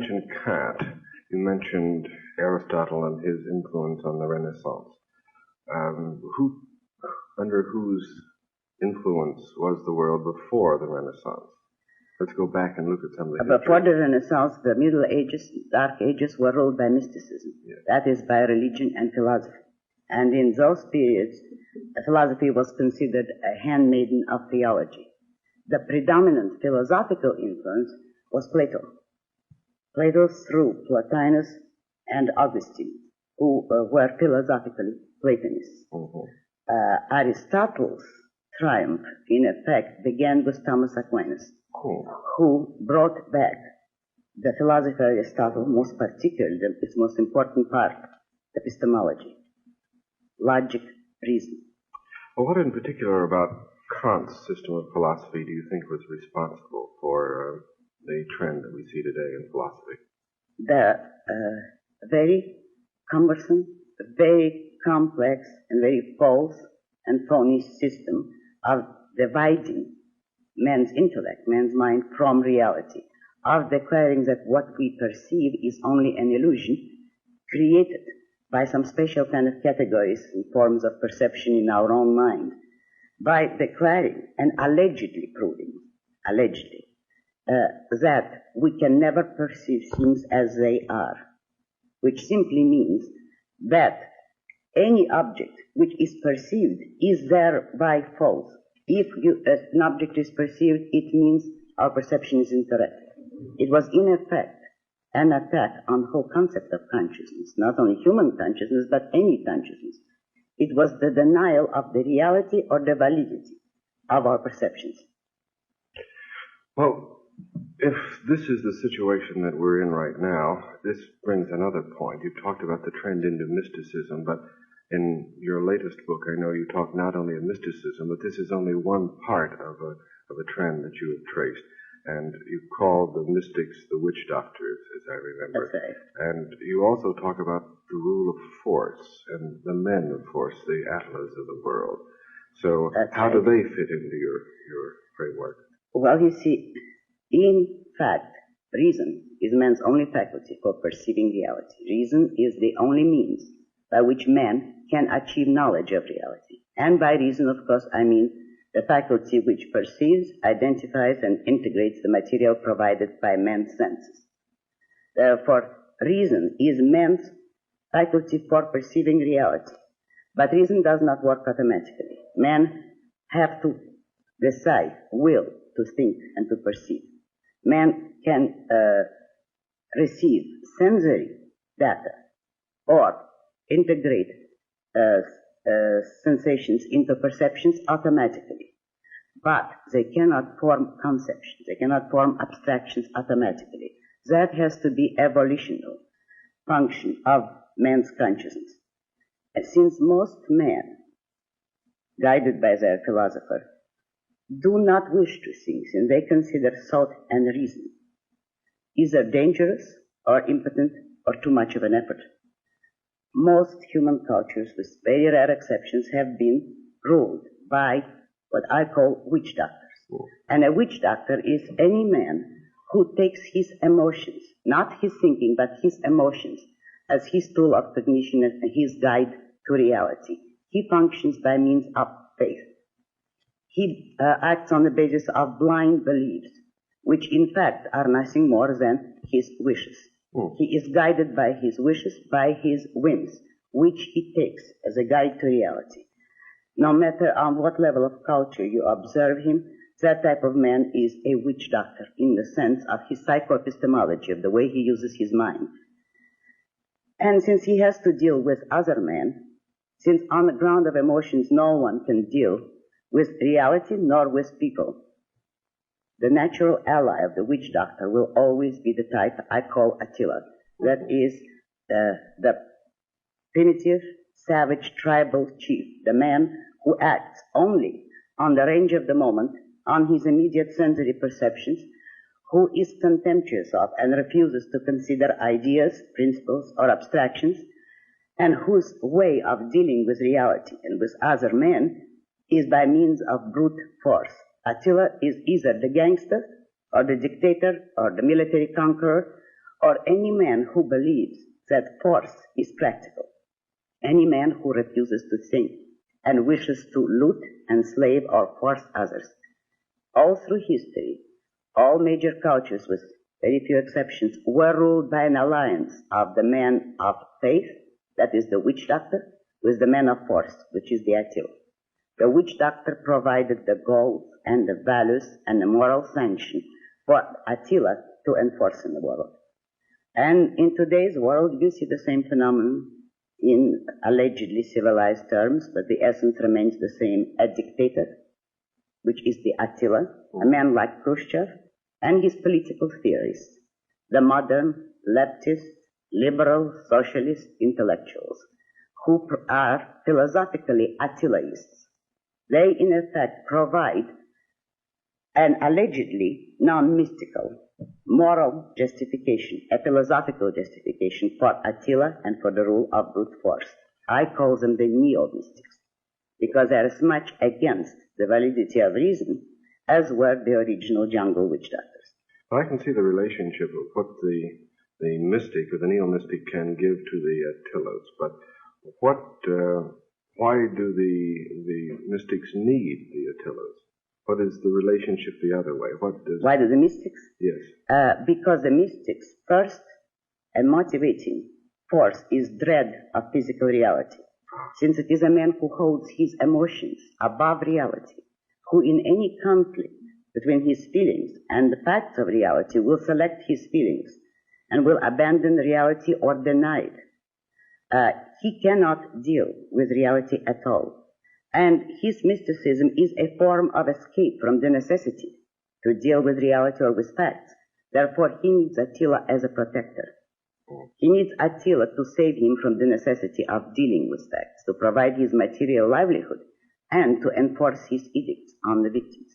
mentioned Kant. You mentioned Aristotle and his influence on the Renaissance. Under whose influence was the world before the Renaissance? Let's go back and look at some of the Before the Renaissance, the Middle Ages, Dark Ages, were ruled by mysticism. Yes. That is, by religion and philosophy. And in those periods, philosophy was considered a handmaiden of theology. The predominant philosophical influence was Plato. Plato through Plotinus and Augustine, who were philosophically Platonists. Mm-hmm. Aristotle's triumph, in effect, began with Thomas Aquinas, who brought back the philosophy of Aristotle, most particularly its most important part, epistemology, logic, reason. Well, what in particular about Kant's system of philosophy do you think was responsible for the trend that we see today in philosophy? The very cumbersome, very complex, and very false and phony system of dividing man's intellect, man's mind, from reality, of declaring that what we perceive is only an illusion created by some special kind of categories and forms of perception in our own mind, by declaring and allegedly proving, that we can never perceive things as they are, which simply means that any object which is perceived is thereby false. If an object is perceived, it means our perception is incorrect. It was, in effect, an attack on the whole concept of consciousness, not only human consciousness, but any consciousness. It was the denial of the reality or the validity of our perceptions. Well, if this is the situation that we're in right now, this brings another point. You talked about the trend into mysticism, but in your latest book, I know you talk not only of mysticism, but this is only one part of a trend that you have traced. And you call the mystics the witch doctors, as I remember. That's right. And you also talk about the rule of force and the men of force, the atlas of the world. So how do they fit into your framework? Well, you see, in fact, reason is man's only faculty for perceiving reality. Reason is the only means by which man can achieve knowledge of reality. And by reason, of course, I mean the faculty which perceives, identifies, and integrates the material provided by man's senses. Therefore, reason is man's faculty for perceiving reality. But reason does not work automatically. Man have to decide, will, to think and to perceive. Man can receive sensory data or integrate sensations into perceptions automatically. But they cannot form conceptions. They cannot form abstractions automatically. That has to be evolutional function of man's consciousness. And since most men, guided by their philosopher, do not wish to think, and they consider thought and reason either dangerous or impotent or too much of an effort. Most human cultures, with very rare exceptions, have been ruled by what I call witch doctors. And a witch doctor is any man who takes his emotions, not his thinking, but his emotions, as his tool of cognition and his guide to reality. He functions by means of faith. He acts on the basis of blind beliefs, which in fact are nothing more than his wishes. He is guided by his wishes, by his whims, which he takes as a guide to reality. No matter on what level of culture you observe him, that type of man is a witch doctor in the sense of his psychoepistemology, of the way he uses his mind. And since he has to deal with other men, since on the ground of emotions no one can deal with reality nor with people, the natural ally of the witch doctor will always be the type I call Attila. That is the primitive, savage, tribal chief, the man who acts only on the range of the moment, on his immediate sensory perceptions, who is contemptuous of and refuses to consider ideas, principles, or abstractions, and whose way of dealing with reality and with other men is by means of brute force. Attila is either the gangster or the dictator or the military conqueror or any man who believes that force is practical, any man who refuses to think and wishes to loot, enslave, or force others. All through history, all major cultures, with very few exceptions, were ruled by an alliance of the man of faith, that is the witch doctor, with the man of force, which is the Attila. The witch doctor provided the goals and the values and the moral sanction for Attila to enforce in the world. And in today's world, you see the same phenomenon in allegedly civilized terms, but the essence remains the same: a dictator, which is the Attila, a man like Khrushchev, and his political theorists, the modern leftist, liberal, socialist intellectuals, who are philosophically Attilaists. They, in effect, provide an allegedly non-mystical moral justification, a philosophical justification for Attila and for the rule of brute force. I call them the neo-mystics, because they are as much against the validity of reason as were the original jungle witch doctors. Well, I can see the relationship of what the mystic or the neo-mystic can give to the Attilas, but why do the mystics need the Attilas? What is the relationship the other way? Why do the mystics? Yes. Because the mystics, first, a motivating force is dread of physical reality, since it is a man who holds his emotions above reality, who in any conflict between his feelings and the facts of reality will select his feelings and will abandon reality or deny it. He cannot deal with reality at all. And his mysticism is a form of escape from the necessity to deal with reality or with facts. Therefore, he needs Attila as a protector. He needs Attila to save him from the necessity of dealing with facts, to provide his material livelihood, and to enforce his edicts on the victims.